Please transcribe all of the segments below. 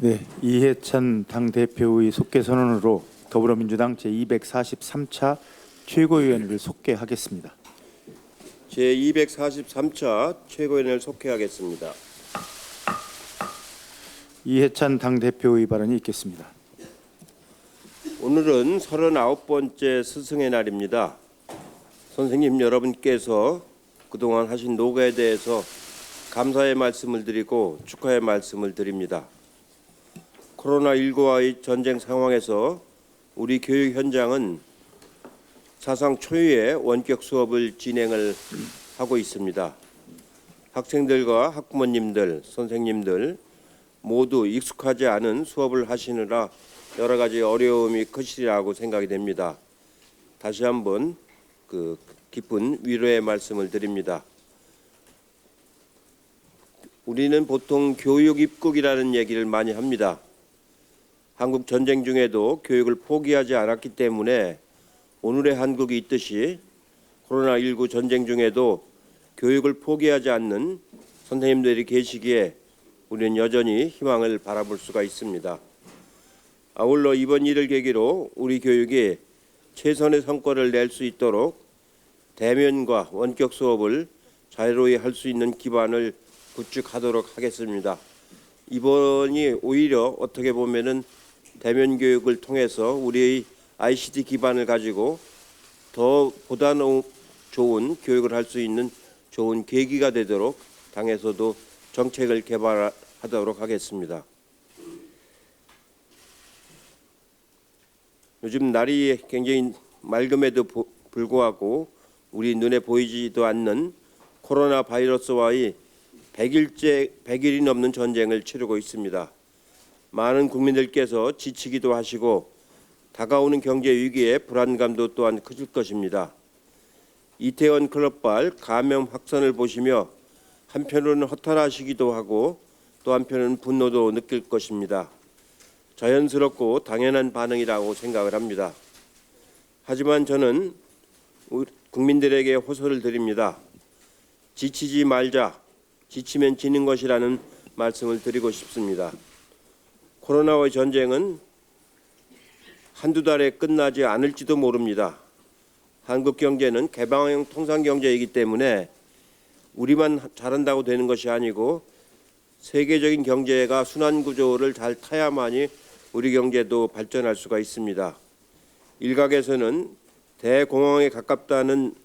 네, 이해찬 당대표의 속개 선언으로 더불어민주당 제243차 최고위원을 속개하겠습니다. 제243차 최고위원을 속개하겠습니다. 이해찬 당대표의 발언이 있겠습니다. 오늘은 39번째 스승의 날입니다. 선생님 여러분께서 그동안 하신 노고에 대해서 감사의 말씀을 드리고 축하의 말씀을 드립니다. 코로나19와의 전쟁 상황에서 우리 교육 현장은 사상 초유의 원격 수업을 진행을 하고 있습니다. 학생들과 학부모님들, 선생님들 모두 익숙하지 않은 수업을 하시느라 여러 가지 어려움이 크시리라고 생각이 됩니다. 다시 한번 깊은 위로의 말씀을 드립니다. 우리는 보통 교육 입국이라는 얘기를 많이 합니다. 한국 전쟁 중에도 교육을 포기하지 않았기 때문에 오늘의 한국이 있듯이 코로나19 전쟁 중에도 교육을 포기하지 않는 선생님들이 계시기에 우리는 여전히 희망을 바라볼 수가 있습니다. 아울러 이번 일을 계기로 우리 교육이 최선의 성과를 낼 수 있도록 대면과 원격 수업을 자유로이 할 수 있는 기반을 구축하도록 하겠습니다. 이번이 오히려 어떻게 보면은 대면 교육을 통해서 우리의 ICT 기반을 가지고 더 보다 좋은 교육을 할 수 있는 좋은 계기가 되도록 당에서도 정책을 개발하도록 하겠습니다. 요즘 날이 굉장히 맑음에도 불구하고 우리 눈에 보이지도 않는 코로나 바이러스와의 100일이 넘는 전쟁을 치르고 있습니다. 많은 국민들께서 지치기도 하시고 다가오는 경제 위기에 불안감도 또한 커질 것입니다. 이태원 클럽발 감염 확산을 보시며 한편으로는 허탈하시기도 하고 또 한편으로는 분노도 느낄 것입니다. 자연스럽고 당연한 반응이라고 생각을 합니다. 하지만 저는 국민들에게 호소를 드립니다. 지치지 말자, 지치면 지는 것이라는 말씀을 드리고 싶습니다. 코로나와의 전쟁은 한두 달에 끝나지 않을지도 모릅니다. 한국 경제는 개방형 통상 경제이기 때문에 우리만 잘한다고 되는 것이 아니고 세계적인 경제가 순환 구조를 잘 타야만이 우리 경제도 발전할 수가 있습니다. 일각에서는 대공황에 가깝다는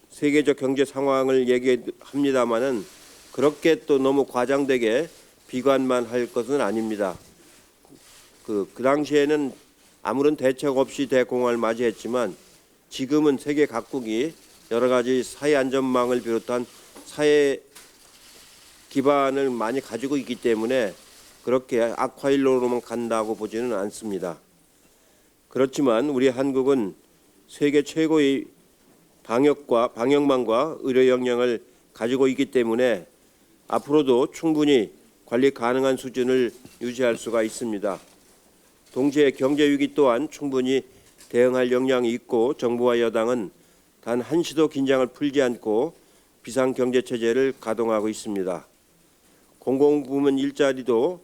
세계적 경제 상황을 얘기합니다마는 그렇게 또 너무 과장되게 비관만 할 것은 아닙니다. 그 당시에는 아무런 대책 없이 대공황을 맞이했지만 지금은 세계 각국이 여러 가지 사회 안전망을 비롯한 사회 기반을 많이 가지고 있기 때문에 그렇게 악화일로로만 간다고 보지는 않습니다. 그렇지만 우리 한국은 세계 최고의 방역망과 의료 역량을 가지고 있기 때문에 앞으로도 충분히 관리 가능한 수준을 유지할 수가 있습니다. 동시에 경제 위기 또한 충분히 대응할 역량이 있고 정부와 여당은 단 한시도 긴장을 풀지 않고 비상경제체제를 가동하고 있습니다. 공공부문 일자리도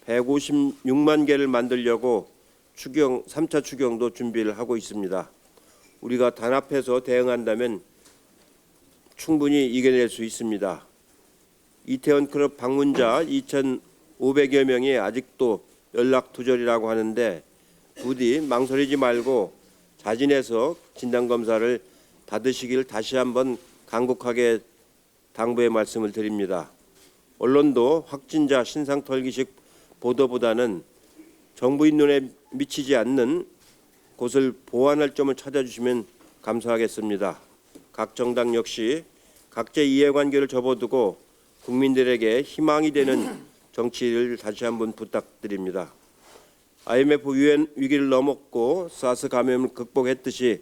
156만 개를 만들려고 3차 추경도 준비를 하고 있습니다. 우리가 단합해서 대응한다면 충분히 이겨낼 수 있습니다. 이태원 클럽 방문자 2,500여 명이 아직도 연락두절이라고 하는데 부디 망설이지 말고 자진해서 진단검사를 받으시길 다시 한번 간곡하게 당부의 말씀을 드립니다. 언론도 확진자 신상털기식 보도보다는 정부인 눈에 미치지 않는 곳을 보완할 점을 찾아주시면 감사하겠습니다. 각 정당 역시 각자의 이해관계를 접어두고 국민들에게 희망이 되는 정치를 다시 한번 부탁드립니다. IMF 유엔 위기를 넘었고 사스 감염을 극복했듯이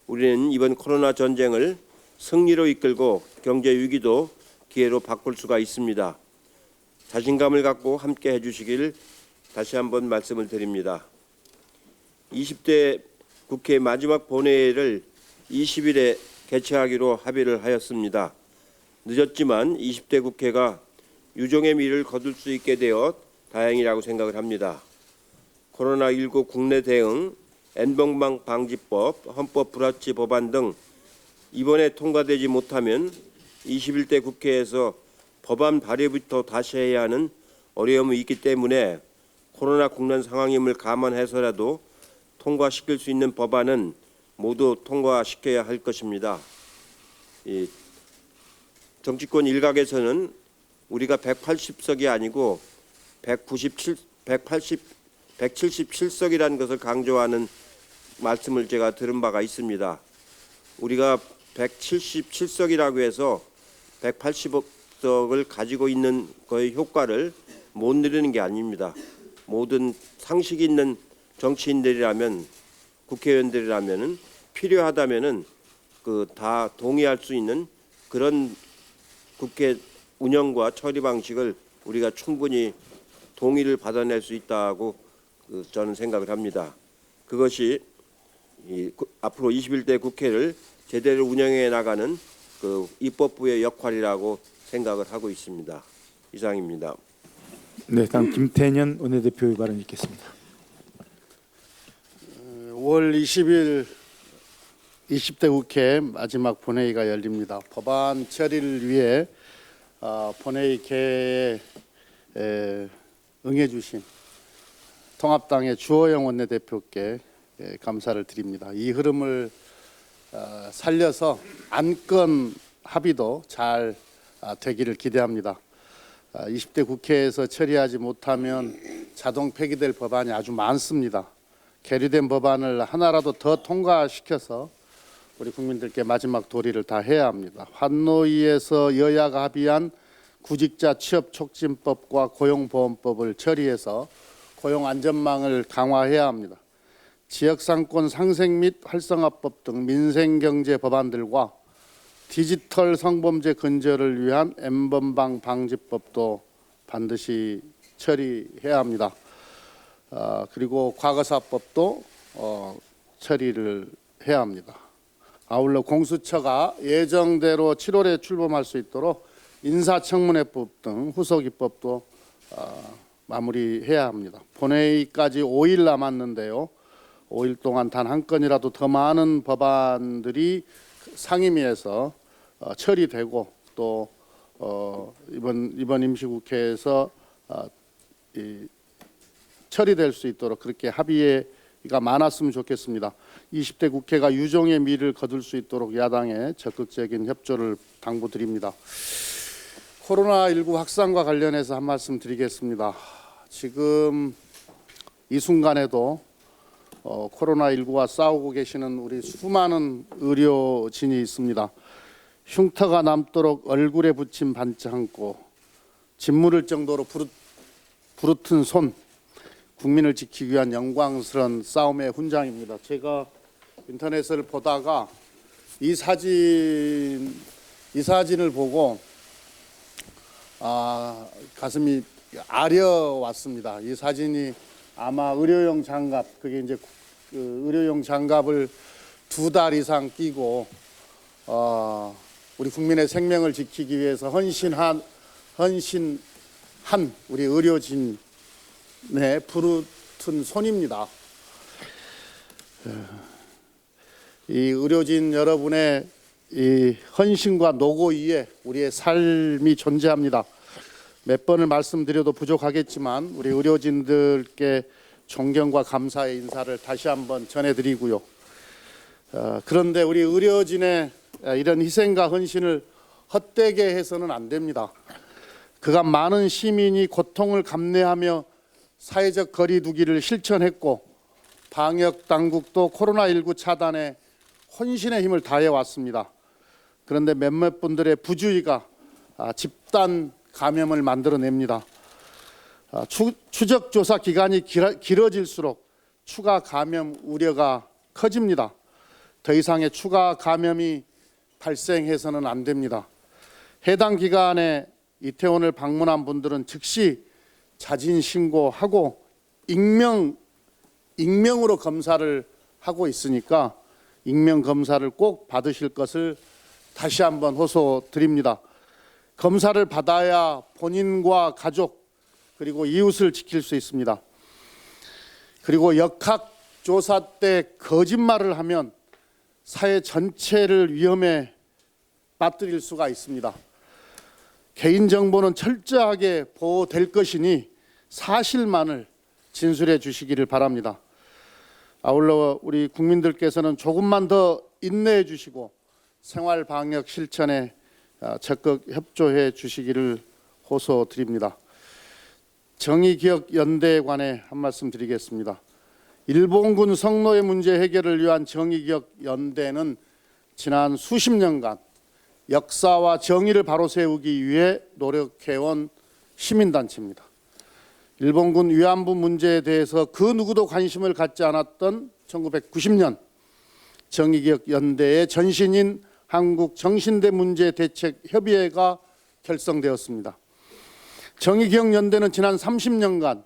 우리는 이번 코로나 전쟁을 승리로 이끌고 경제 위기도 기회로 바꿀 수가 있습니다. 자신감을 갖고 함께 해주시길 다시 한번 말씀을 드립니다. 20대 국회 마지막 본회의를 20일에 개최하기로 합의를 하였습니다. 늦었지만 20대 국회가 유종의 미를 거둘 수 있게 되어 다행이라고 생각을 합니다. 코로나19 국내 대응, N번방 방지법, 헌법 불합치 법안 등 이번에 통과되지 못하면 21대 국회에서 법안 발의부터 다시 해야 하는 어려움이 있기 때문에 코로나 국난 상황임을 감안해서라도 통과시킬 수 있는 법안은 모두 통과시켜야 할 것입니다. 이 정치권 일각에서는 우리가 180석이 아니고 177석이라는 것을 강조하는 말씀을 제가 들은 바가 있습니다. 우리가 177석이라고 해서 180석을 가지고 있는 거의 효과를 못 누리는 게 아닙니다. 모든 상식 있는 정치인들이라면, 국회의원들이라면은 필요하다면은 다 동의할 수 있는 그런 국회 운영과 처리 방식을 우리가 충분히 동의를 받아낼 수 있다고 저는 생각을 합니다. 그것이 앞으로 21대 국회를 제대로 운영해 나가는 입법부의 역할이라고 생각을 하고 있습니다. 이상입니다. 네, 다음 김태년 원내대표의 발언이 있겠습니다. 5월 20일 20대 국회 마지막 본회의가 열립니다. 법안 처리를 위해 본회의 개회에 응해주신 통합당의 주호영 원내대표께 감사를 드립니다. 이 흐름을 살려서 안건 합의도 잘 되기를 기대합니다. 20대 국회에서 처리하지 못하면 자동 폐기될 법안이 아주 많습니다. 계류된 법안을 하나라도 더 통과시켜서 우리 국민들께 마지막 도리를 다 해야 합니다. 환노위에서 여야가 합의한 구직자 취업 촉진법과 고용보험법을 처리해서 고용안전망을 강화해야 합니다. 지역상권 상생 및 활성화법 등 민생경제 법안들과 디지털 성범죄 근절을 위한 N번방 방지법도 반드시 처리해야 합니다. 그리고 과거사법도 처리를 해야 합니다. 아울러 공수처가 예정대로 7월에 출범할 수 있도록 인사청문회법 등 후속 입법도 마무리해야 합니다. 본회의까지 5일 남았는데요. 5일 동안 단 한 건이라도 더 많은 법안들이 상임위에서 처리되고 또 이번 임시국회에서 처리될 수 있도록 그렇게 합의가 많았으면 좋겠습니다. 20대 국회가 유종의 미를 거둘 수 있도록 야당의 적극적인 협조를 당부드립니다. 코로나19 확산과 관련해서 한 말씀 드리겠습니다. 지금 이 순간에도 코로나19와 싸우고 계시는 우리 수많은 의료진이 있습니다. 흉터가 남도록 얼굴에 붙인 반창고, 짓무를 정도로 부르튼 손, 국민을 지키기 위한 영광스러운 싸움의 훈장입니다. 제가 인터넷을 보다가 이 사진을 보고 가슴이 아려왔습니다. 이 사진이 아마 의료용 장갑, 그게 이제 의료용 장갑을 2달 이상 끼고 우리 국민의 생명을 지키기 위해서 헌신한 우리 의료진의 부르튼 손입니다. 이 의료진 여러분의 이 헌신과 노고 위에 우리의 삶이 존재합니다. 몇 번을 말씀드려도 부족하겠지만 우리 의료진들께 존경과 감사의 인사를 다시 한번 전해드리고요. 그런데 우리 의료진의 이런 희생과 헌신을 헛되게 해서는 안 됩니다. 그간 많은 시민이 고통을 감내하며 사회적 거리 두기를 실천했고 방역 당국도 코로나19 차단에 혼신의 힘을 다해 왔습니다. 그런데 몇몇 분들의 부주의가 집단 감염을 만들어냅니다. 추적 조사 기간이 길어질수록 추가 감염 우려가 커집니다. 더 이상의 추가 감염이 발생해서는 안 됩니다. 해당 기간에 이태원을 방문한 분들은 즉시 자진 신고하고 익명으로 검사를 하고 있으니까 익명 검사를 꼭 받으실 것을 다시 한번 호소드립니다. 검사를 받아야 본인과 가족 그리고 이웃을 지킬 수 있습니다. 그리고 역학조사 때 거짓말을 하면 사회 전체를 위험에 빠뜨릴 수가 있습니다. 개인정보는 철저하게 보호될 것이니 사실만을 진술해 주시기를 바랍니다. 아울러 우리 국민들께서는 조금만 더 인내해 주시고 생활 방역 실천에 적극 협조해 주시기를 호소드립니다. 정의기억연대에 관해 한 말씀 드리겠습니다. 일본군 성노예 문제 해결을 위한 정의기억연대는 지난 수십 년간 역사와 정의를 바로 세우기 위해 노력해온 시민단체입니다. 일본군 위안부 문제에 대해서 그 누구도 관심을 갖지 않았던 1990년 정의기억연대의 전신인 한국정신대 문제대책협의회가 결성되었습니다. 정의기억연대는 지난 30년간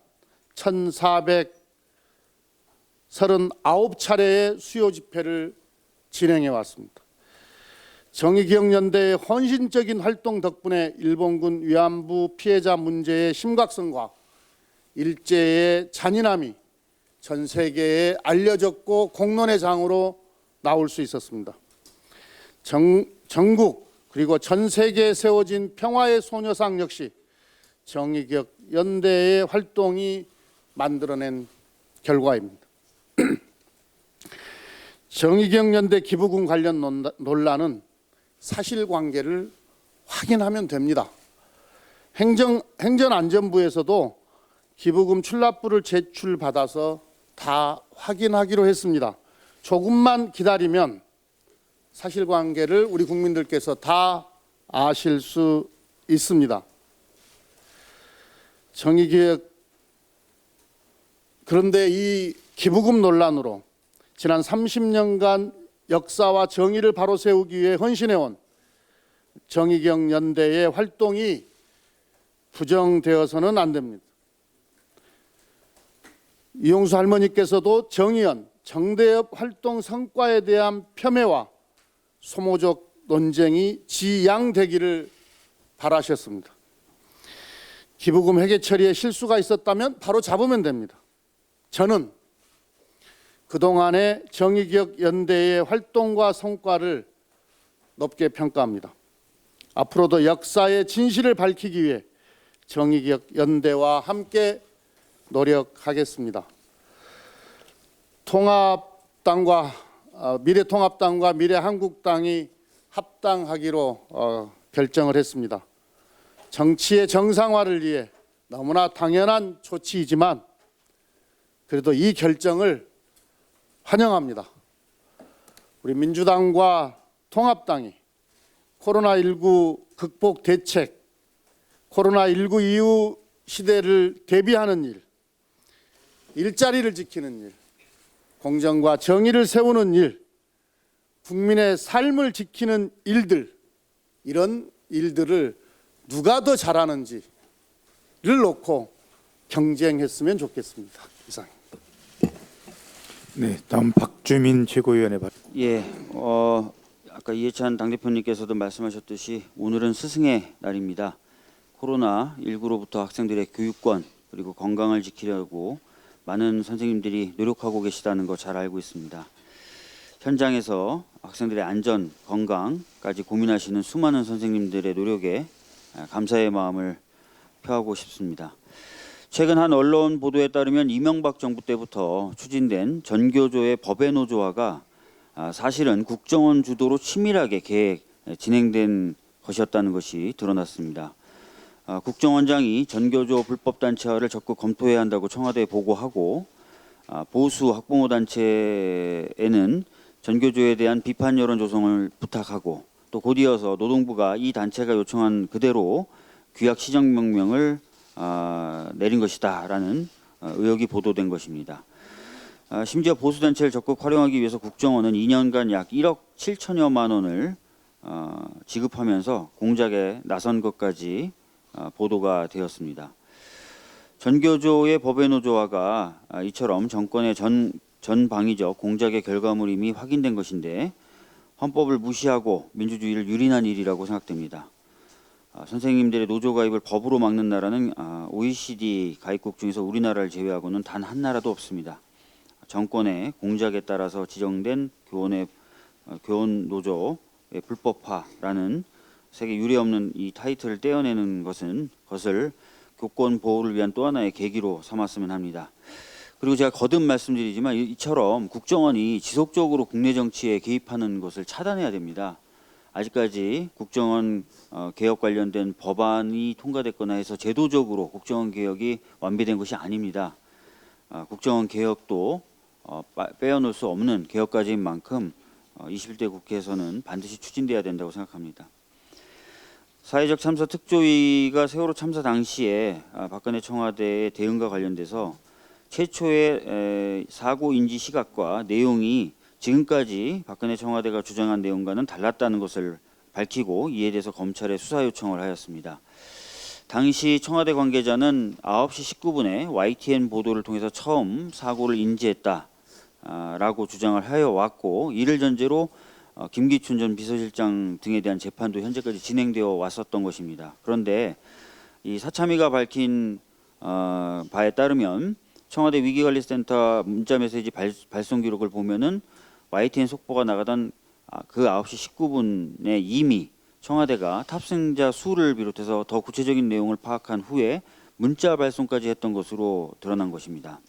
1439차례의 수요 집회를 진행해 왔습니다. 정의기억연대의 헌신적인 활동 덕분에 일본군 위안부 피해자 문제의 심각성과 일제의 잔인함이 전 세계에 알려졌고 공론의 장으로 나올 수 있었습니다. 전국 그리고 전 세계에 세워진 평화의 소녀상 역시 정의기억연대의 활동이 만들어낸 결과입니다. 정의기억연대 기부금 관련 논란은 사실관계를 확인하면 됩니다. 행정안전부에서도 기부금 출납부를 제출받아서 다 확인하기로 했습니다. 조금만 기다리면 사실관계를 우리 국민들께서 다 아실 수 있습니다. 정의기억 그런데 이 기부금 논란으로 지난 30년간 역사와 정의를 바로 세우기 위해 헌신해온 정의기억연대의 활동이 부정되어서는 안 됩니다. 이용수 할머니께서도 정의연, 정대협 활동 성과에 대한 폄훼와 소모적 논쟁이 지양되기를 바라셨습니다. 기부금 회계 처리에 실수가 있었다면 바로 잡으면 됩니다. 저는 그동안의 정의기억연대의 활동과 성과를 높게 평가합니다. 앞으로도 역사의 진실을 밝히기 위해 정의기억연대와 함께 노력하겠습니다. 미래통합당과 미래한국당이 합당하기로 결정을 했습니다. 정치의 정상화를 위해 너무나 당연한 조치이지만 그래도 이 결정을 환영합니다. 우리 민주당과 통합당이 코로나19 극복 대책, 코로나19 이후 시대를 대비하는 일, 일자리를 지키는 일, 공정과 정의를 세우는 일, 국민의 삶을 지키는 일들, 이런 일들을 누가 더 잘하는지를 놓고 경쟁했으면 좋겠습니다. 이상입니다. 네, 다음 박주민 최고위원의 발언. 예, 아까 이해찬 당대표님께서도 말씀하셨듯이 오늘은 스승의 날입니다. 코로나19로부터 학생들의 교육권 그리고 건강을 지키려고 많은 선생님들이 노력하고 계시다는 거 잘 알고 있습니다. 현장에서 학생들의 안전, 건강까지 고민하시는 수많은 선생님들의 노력에 감사의 마음을 표하고 싶습니다. 최근 한 언론 보도에 따르면 이명박 정부 때부터 추진된 전교조의 법의 노조화가 사실은 국정원 주도로 치밀하게 진행된 것이었다는 것이 드러났습니다. 국정원장이 전교조 불법 단체화를 적극 검토해야 한다고 청와대에 보고하고 보수 학부모 단체에는 전교조에 대한 비판 여론 조성을 부탁하고 또 곧이어서 노동부가 이 단체가 요청한 그대로 규약 시정 명령을 내린 것이다라는 의혹이 보도된 것입니다. 심지어 보수단체를 적극 활용하기 위해서 국정원은 2년간 약 1억 7천여만 원을 지급하면서 공작에 나선 것까지 보도가 되었습니다. 전교조의 법외 노조화가 이처럼 정권의 전방위적 공작의 결과물이 이미 확인된 것인데 헌법을 무시하고 민주주의를 유린한 일이라고 생각됩니다. 선생님들의 노조 가입을 법으로 막는 나라는 OECD 가입국 중에서 우리나라를 제외하고는 단 한 나라도 없습니다. 정권의 공작에 따라서 지정된 교원 노조의 불법화라는 세계 유례없는 이 타이틀을 떼어내는 것을 교권 보호를 위한 또 하나의 계기로 삼았으면 합니다. 그리고 제가 거듭 말씀드리지만 이처럼 국정원이 지속적으로 국내 정치에 개입하는 것을 차단해야 됩니다. 아직까지 국정원 개혁 관련된 법안이 통과됐거나 해서 제도적으로 국정원 개혁이 완비된 것이 아닙니다. 국정원 개혁도 빼어놓을 수 없는 개혁과제인 만큼 21대 국회에서는 반드시 추진돼야 된다고 생각합니다. 사회적 참사 특조위가 세월호 참사 당시에 박근혜 청와대의 대응과 관련돼서 최초의 사고 인지 시각과 내용이 지금까지 박근혜 청와대가 주장한 내용과는 달랐다는 것을 밝히고 이에 대해서 검찰에 수사 요청을 하였습니다. 당시 청와대 관계자는 9시 19분에 YTN 보도를 통해서 처음 사고를 인지했다라고 주장을 하여 왔고 이를 전제로 김기춘 전 비서실장 등에 대한 재판도 현재까지 진행되어 왔었던 것입니다. 그런데 이 사참위가 밝힌 바에 따르면 청와대 위기관리센터 문자메시지 발송 기록을 보면은 YTN 속보가 나가던 그 9시 19분에 이미 청와대가 탑승자 수를 비롯해서 더 구체적인 내용을 파악한 후에 문자 발송까지 했던 것으로 드러난 것입니다.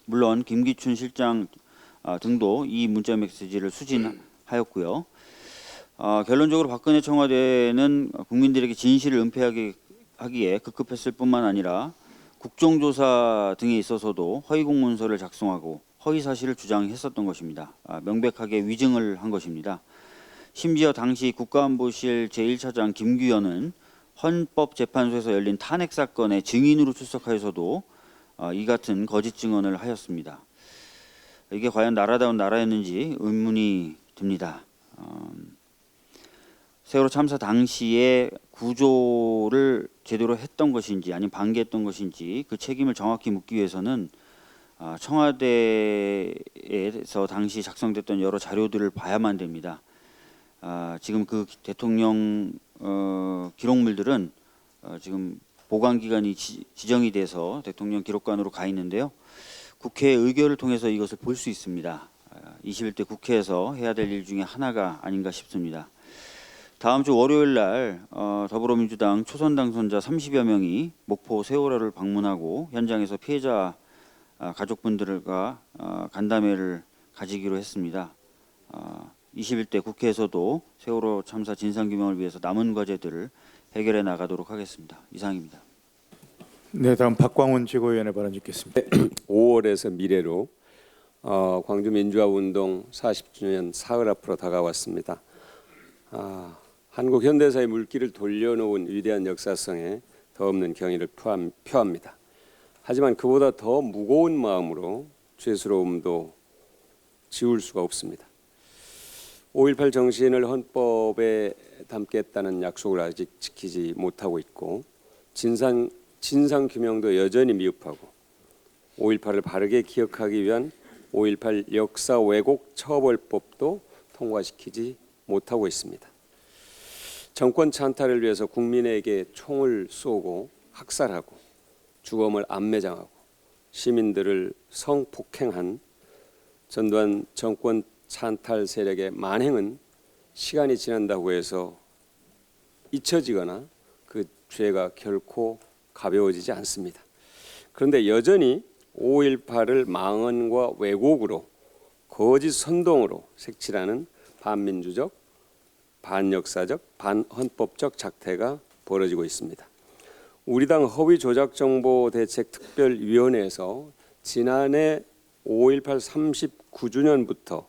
물론 김기춘 실장 등도 이 문자 메시지를 수진하였고요. 결론적으로 박근혜 청와대는 국민들에게 진실을 은폐하기에 급급했을 뿐만 아니라 국정조사 등에 있어서도 허위 공문서를 작성하고 허위 사실을 주장했었던 것입니다. 명백하게 위증을 한 것입니다. 심지어 당시 국가안보실 제1차장 김규현은 헌법재판소에서 열린 탄핵 사건의 증인으로 출석하여서도 이 같은 거짓 증언을 하였습니다. 이게 과연 나라다운 나라였는지 의문이 듭니다. 세월호 참사 당시에 구조를 제대로 했던 것인지 아니면 방기했던 것인지 그 책임을 정확히 묻기 위해서는 청와대에서 당시 작성됐던 여러 자료들을 봐야만 됩니다. 지금 그 대통령 기록물들은 지금 보관 기간이 지정이 돼서 대통령 기록관으로 가 있는데요. 국회 의결을 통해서 이것을 볼 수 있습니다. 21대 국회에서 해야 될 일 중에 하나가 아닌가 싶습니다. 다음 주 월요일 날 더불어민주당 초선 당선자 30여 명이 목포 세월호를 방문하고 현장에서 피해자 가족분들과 간담회를 가지기로 했습니다. 21대 국회에서도 세월호 참사 진상규명을 위해서 남은 과제들을 해결해 나가도록 하겠습니다. 이상입니다. 네, 다음 박광훈 최고위원의 발언 듣겠습니다. 5월에서 미래로 광주 민주화운동 40주년 사흘 앞으로 다가왔습니다. 한국 현대사의 물길을 돌려놓은 위대한 역사성에 더없는 경의를 표합니다. 하지만 그보다 더 무거운 마음으로 죄스러움도 지울 수가 없습니다. 5.18 정신을 헌법에 담겠다는 약속을 아직 지키지 못하고 있고 진상규명도 여전히 미흡하고 5.18을 바르게 기억하기 위한 5.18 역사 왜곡 처벌법도 통과시키지 못하고 있습니다. 정권 찬탈을 위해서 국민에게 총을 쏘고 학살하고 주검을 안매장하고 시민들을 성폭행한 전두환 정권 찬탈 세력의 만행은 시간이 지난다고 해서 잊혀지거나 그 죄가 결코 가벼워지지 않습니다. 그런데 여전히 5.18을 망언과 왜곡으로 거짓 선동으로 색칠하는 반민주적, 반역사적, 반헌법적 작태가 벌어지고 있습니다. 우리 당 허위조작정보대책특별위원회에서 지난해 5.18 39주년부터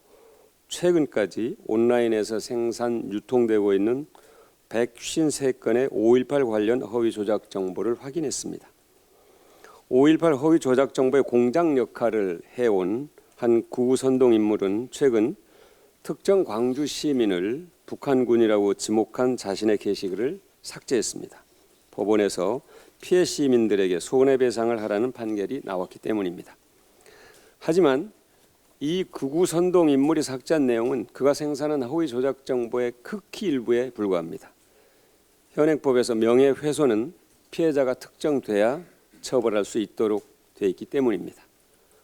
최근까지 온라인에서 생산, 유통되고 있는 153건의 5.18 관련 허위조작 정보를 확인했습니다. 5.18 허위조작 정보의 공장 역할을 해온 한 구선동 인물은 최근 특정 광주 시민을 북한군이라고 지목한 자신의 게시글을 삭제했습니다. 법원에서 피해 시민들에게 손해배상을 하라는 판결이 나왔기 때문입니다. 하지만 이 극우 선동 인물이 삭제한 내용은 그가 생산한 허위 조작 정보의 극히 일부에 불과합니다. 현행법에서 명예훼손은 피해자가 특정돼야 처벌할 수 있도록 되어 있기 때문입니다.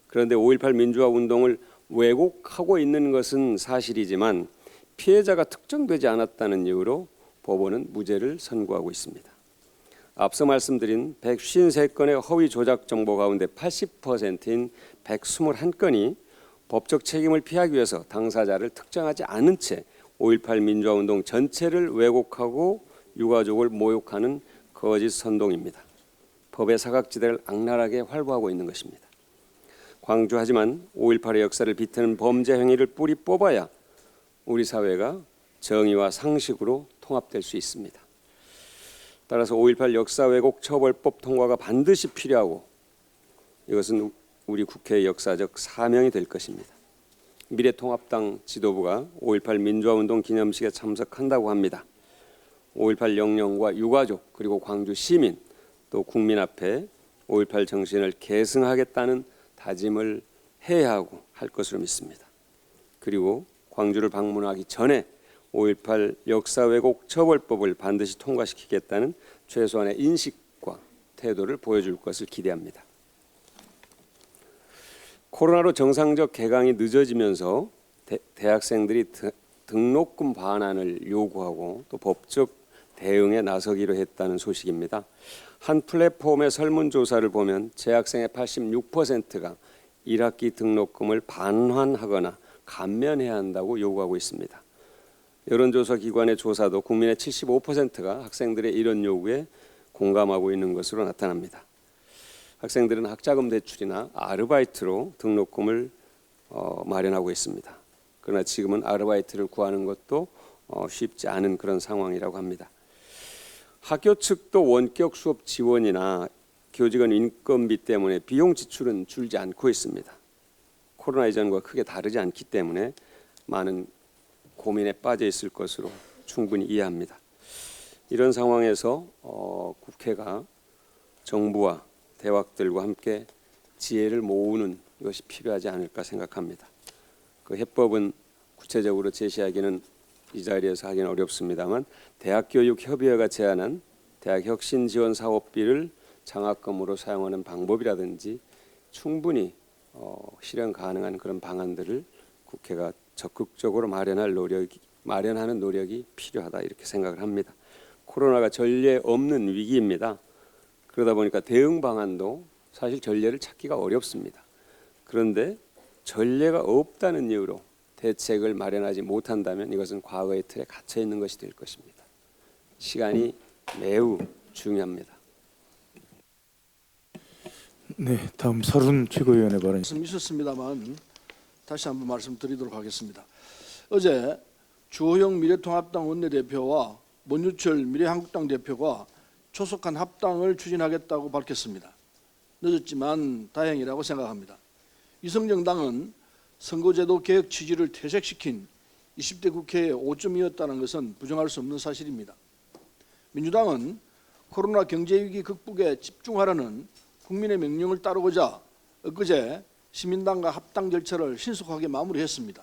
그런데 5.18 민주화 운동을 왜곡하고 있는 것은 사실이지만 피해자가 특정되지 않았다는 이유로 법원은 무죄를 선고하고 있습니다. 앞서 말씀드린 153건의 허위 조작 정보 가운데 80%인 121건이 법적 책임을 피하기 위해서 당사자를 특정하지 않은 채 5.18 민주화운동 전체를 왜곡하고 유가족을 모욕하는 거짓 선동입니다. 법의 사각지대를 악랄하게 활보하고 있는 것입니다. 광주하지만 5.18의 역사를 비트는 범죄 행위를 뿌리 뽑아야 우리 사회가 정의와 상식으로 통합될 수 있습니다. 따라서 5.18 역사 왜곡 처벌법 통과가 반드시 필요하고 이것은 우리 국회의 역사적 사명이 될 것입니다. 미래통합당 지도부가 5.18 민주화운동 기념식에 참석한다고 합니다. 5.18 영령과 유가족 그리고 광주 시민 또 국민 앞에 5.18 정신을 계승하겠다는 다짐을 해야 하고 할 것으로 믿습니다. 그리고 광주를 방문하기 전에 5.18 역사 왜곡 처벌법을 반드시 통과시키겠다는 최소한의 인식과 태도를 보여줄 것을 기대합니다. 코로나로 정상적 개강이 늦어지면서 대학생들이 등록금 반환을 요구하고 또 법적 대응에 나서기로 했다는 소식입니다. 한 플랫폼의 설문조사를 보면 재학생의 86%가 1학기 등록금을 반환하거나 감면해야 한다고 요구하고 있습니다. 여론조사 기관의 조사도 국민의 75%가 학생들의 이런 요구에 공감하고 있는 것으로 나타납니다. 학생들은 학자금 대출이나 아르바이트로 등록금을 마련하고 있습니다. 그러나 지금은 아르바이트를 구하는 것도 쉽지 않은 그런 상황이라고 합니다. 학교 측도 원격 수업 지원이나 교직원 인건비 때문에 비용 지출은 줄지 않고 있습니다. 코로나 이전과 크게 다르지 않기 때문에 많은 고민에 빠져 있을 것으로 충분히 이해합니다. 이런 상황에서 국회가 정부와 대학들과 함께 지혜를 모으는 것이 필요하지 않을까 생각합니다. 그 해법은 구체적으로 제시하기는 이 자리에서 하기는 어렵습니다만 대학교육협의회가 제안한 대학혁신지원사업비를 장학금으로 사용하는 방법이라든지 충분히 실현 가능한 그런 방안들을 국회가 적극적으로 마련하는 노력이 필요하다 이렇게 생각을 합니다. 코로나가 전례 없는 위기입니다. 그러다 보니까 대응 방안도 사실 전례를 찾기가 어렵습니다. 그런데 전례가 없다는 이유로 대책을 마련하지 못한다면 이것은 과거의 틀에 갇혀 있는 것이 될 것입니다. 시간이 매우 중요합니다. 네, 다음 서른 최고위원의 발언. 말씀 있었습니다만 다시 한번 말씀드리도록 하겠습니다. 어제 주호영 미래통합당 원내대표와 문유철 미래한국당 대표가 초속한 합당을 추진하겠다고 밝혔습니다. 늦었지만 다행이라고 생각합니다. 위성정당은 선거제도 개혁 취지를 퇴색시킨 20대 국회의 오점이었다는 것은 부정할 수 없는 사실입니다. 민주당은 코로나 경제위기 극복에 집중하라는 국민의 명령을 따르고자 엊그제 시민당과 합당 절차를 신속하게 마무리했습니다.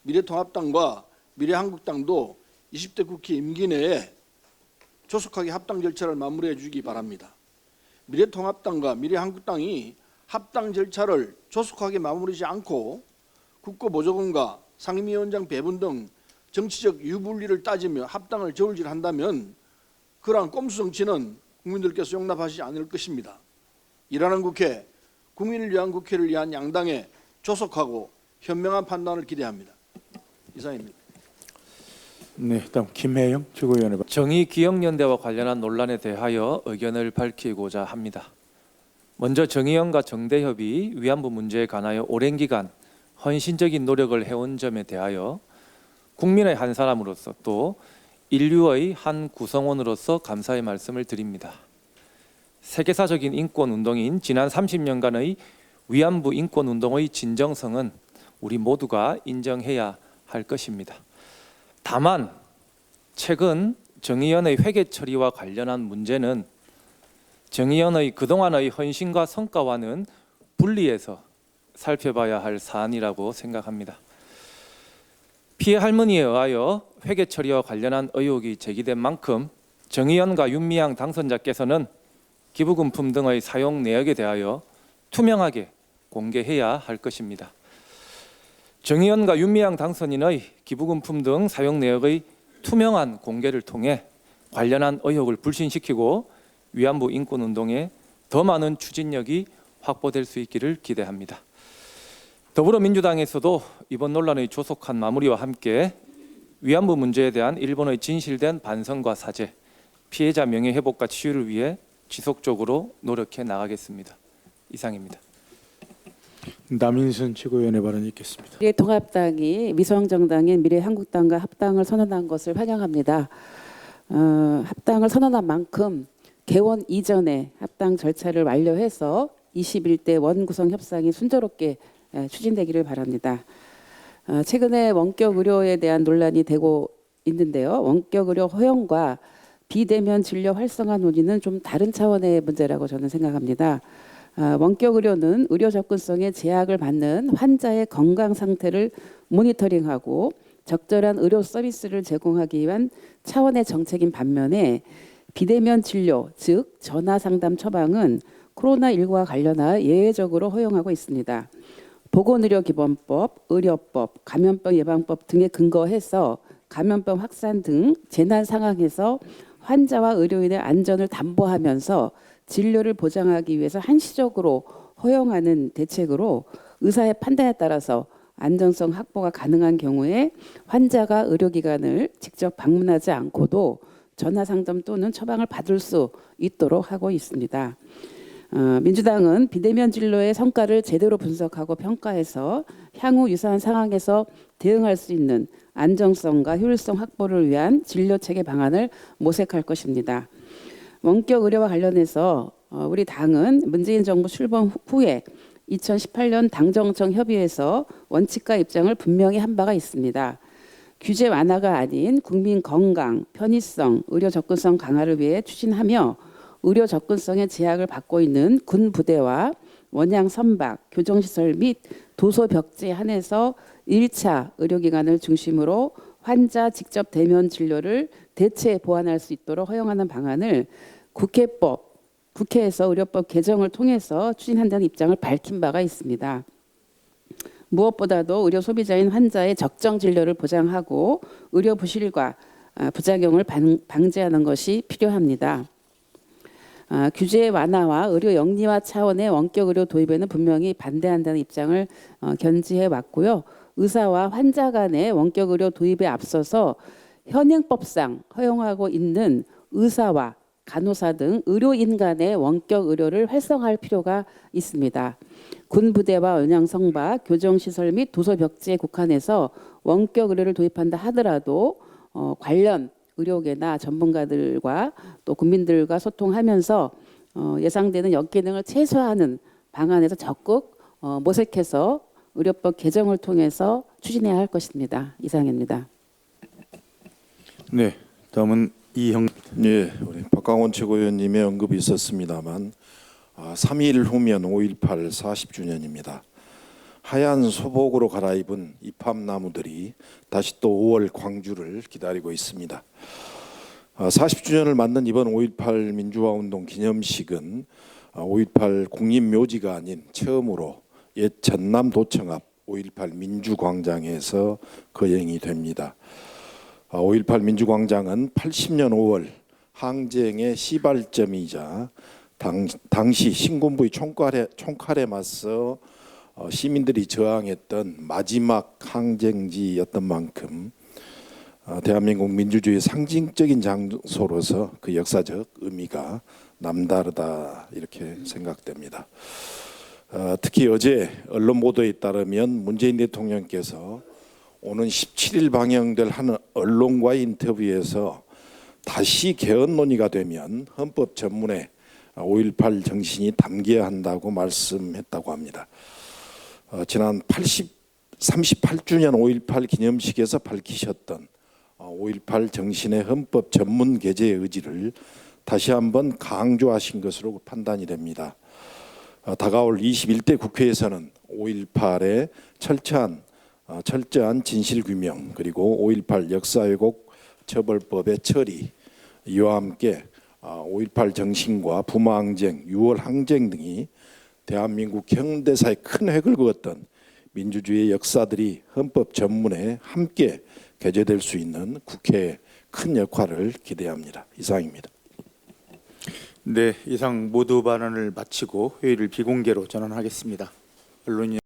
미래통합당과 미래한국당도 20대 국회 임기 내에 조속하게 합당 절차를 마무리해 주기 바랍니다. 미래통합당과 미래한국당이 합당 절차를 조속하게 마무리하지 않고 국고보조금과 상임위원장 배분 등 정치적 유불리를 따지며 합당을 저울질한다면 그러한 꼼수 정치는 국민들께서 용납하시지 않을 것입니다. 일하는 국회, 국민을 위한 국회를 위한 양당의 조속하고 현명한 판단을 기대합니다. 이상입니다. 네, 다음 김혜영 최고위원의 발언. 정의기억연대와 관련한 논란에 대하여 의견을 밝히고자 합니다. 먼저 정의연과 정대협이 위안부 문제에 관하여 오랜 기간 헌신적인 노력을 해온 점에 대하여 국민의 한 사람으로서 또 인류의 한 구성원으로서 감사의 말씀을 드립니다. 세계사적인 인권운동인 지난 30년간의 위안부 인권운동의 진정성은 우리 모두가 인정해야 할 것입니다. 다만 최근 정의연의 회계 처리와 관련한 문제는 정의연의 그동안의 헌신과 성과와는 분리해서 살펴봐야 할 사안이라고 생각합니다. 피해 할머니에 의하여 회계 처리와 관련한 의혹이 제기된 만큼 정의연과 윤미향 당선자께서는 기부금품 등의 사용 내역에 대하여 투명하게 공개해야 할 것입니다. 정의연과 윤미향 당선인의 기부금품 등 사용 내역의 투명한 공개를 통해 관련한 의혹을 불신시키고 위안부 인권운동에 더 많은 추진력이 확보될 수 있기를 기대합니다. 더불어민주당에서도 이번 논란의 조속한 마무리와 함께 위안부 문제에 대한 일본의 진실된 반성과 사죄, 피해자 명예회복과 치유를 위해 지속적으로 노력해 나가겠습니다. 이상입니다. 남인순 최고위원의 발언이 있겠습니다. 미래통합당이 미성정당인 미래한국당과 합당을 선언한 것을 환영합니다. 합당을 선언한 만큼 개원 이전에 합당 절차를 완료해서 21대 원구성 협상이 순조롭게 추진되기를 바랍니다. 최근에 원격 의료에 대한 논란이 되고 있는데요. 원격 의료 허용과 비대면 진료 활성화 논의는 좀 다른 차원의 문제라고 저는 생각합니다. 원격 의료는 의료 접근성에 제약을 받는 환자의 건강 상태를 모니터링하고 적절한 의료 서비스를 제공하기 위한 차원의 정책인 반면에 비대면 진료, 즉 전화 상담 처방은 코로나19와 관련하여 예외적으로 허용하고 있습니다. 보건의료기본법, 의료법, 감염병 예방법 등에 근거해서 감염병 확산 등 재난 상황에서 환자와 의료인의 안전을 담보하면서 진료를 보장하기 위해서 한시적으로 허용하는 대책으로 의사의 판단에 따라서 안전성 확보가 가능한 경우에 환자가 의료기관을 직접 방문하지 않고도 전화상담 또는 처방을 받을 수 있도록 하고 있습니다. 민주당은 비대면 진료의 성과를 제대로 분석하고 평가해서 향후 유사한 상황에서 대응할 수 있는 안정성과 효율성 확보를 위한 진료체계 방안을 모색할 것입니다. 원격 의료와 관련해서 우리 당은 문재인 정부 출범 후에 2018년 당정청 협의회에서 원칙과 입장을 분명히 한 바가 있습니다. 규제 완화가 아닌 국민 건강, 편의성, 의료 접근성 강화를 위해 추진하며 의료 접근성의 제약을 받고 있는 군 부대와 원양 선박, 교정시설 및 도서 벽지에 한해서 1차 의료기관을 중심으로 환자 직접 대면 진료를 대체 보완할 수 있도록 허용하는 방안을 국회에서 의료법 개정을 통해서 추진한다는 입장을 밝힌 바가 있습니다. 무엇보다도 의료 소비자인 환자의 적정 진료를 보장하고 의료 부실과 부작용을 방지하는 것이 필요합니다. 규제 완화와 의료 영리화 차원의 원격 의료 도입에는 분명히 반대한다는 입장을 견지해 왔고요. 의사와 환자 간의 원격 의료 도입에 앞서서 현행법상 허용하고 있는 의사와 간호사 등 의료인 간의 원격 의료를 활성화할 필요가 있습니다. 군 부대와 원양 성박, 교정시설 및 도서 벽지에 국한해서 원격 의료를 도입한다 하더라도 관련 의료계나 전문가들과 또 국민들과 소통하면서 예상되는 역기능을 최소화하는 방안에서 적극 모색해서 의료법 개정을 통해서 추진해야 할 것입니다. 이상입니다. 네, 다음은 이형. 네, 우리 박강원 최고위원님의 언급이 있었습니다만 3일 후면 5.18 40주년입니다. 하얀 소복으로 갈아입은 입합나무들이 다시 또 5월 광주를 기다리고 있습니다. 40주년을 맞는 이번 5.18 민주화운동 기념식은 5.18 국립묘지가 아닌 처음으로 옛 전남도청 앞 5.18 민주광장에서 거행이 됩니다. 5.18 민주광장은 80년 5월 항쟁의 시발점이자 당시 신군부의 총칼에 맞서 시민들이 저항했던 마지막 항쟁지였던 만큼 대한민국 민주주의의 상징적인 장소로서 그 역사적 의미가 남다르다 이렇게 생각됩니다. 특히 어제 언론 보도에 따르면 문재인 대통령께서 오는 17일 방영될 한 언론과의 인터뷰에서 다시 개헌 논의가 되면 헌법 전문에 5.18 정신이 담겨야 한다고 말씀했다고 합니다. 지난 38주년 5.18 기념식에서 밝히셨던 5.18 정신의 헌법 전문 개정의 의지를 다시 한번 강조하신 것으로 판단이 됩니다. 다가올 21대 국회에서는 5.18의 철저한 진실규명 그리고 5.18 역사왜곡 처벌법의 처리, 이와 함께 5.18 정신과 부마항쟁, 6월 항쟁 등이 대한민국 현대사에 큰 획을 그었던 민주주의의 역사들이 헌법 전문에 함께 개재될 수 있는 국회의 큰 역할을 기대합니다. 이상입니다. 네, 이상 모두 발언을 마치고 회의를 비공개로 전환하겠습니다. 언론인